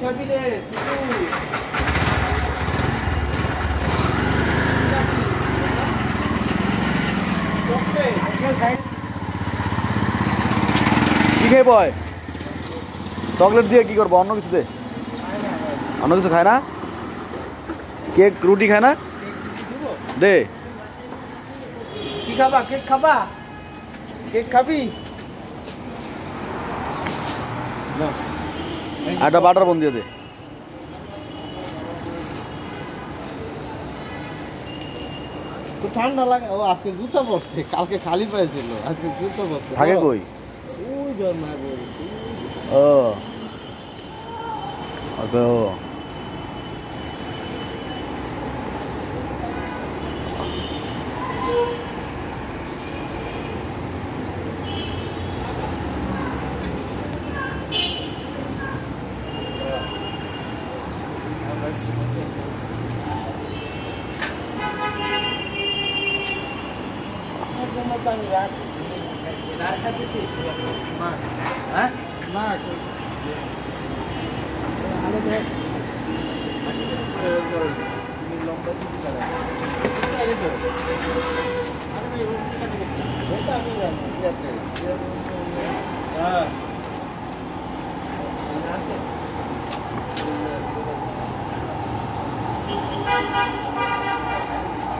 খাবি রে কি খাই বয় চকলেট দিয়ে কি করবো অন্য কিছু দে অন্য কিছু খায় না কেক রুটি খায় না দে কি খাবা কেক খাবা কেক খাবি একটা বাটার বন দিয়ে দে তো ঠান্ডা লাগে ও আজকে জুতো পরছে কালকে খালি পায়ে ছিল আজকে জুতো পরছে থাকে কই ওই জন না ও ওকে ও হ্যাঁ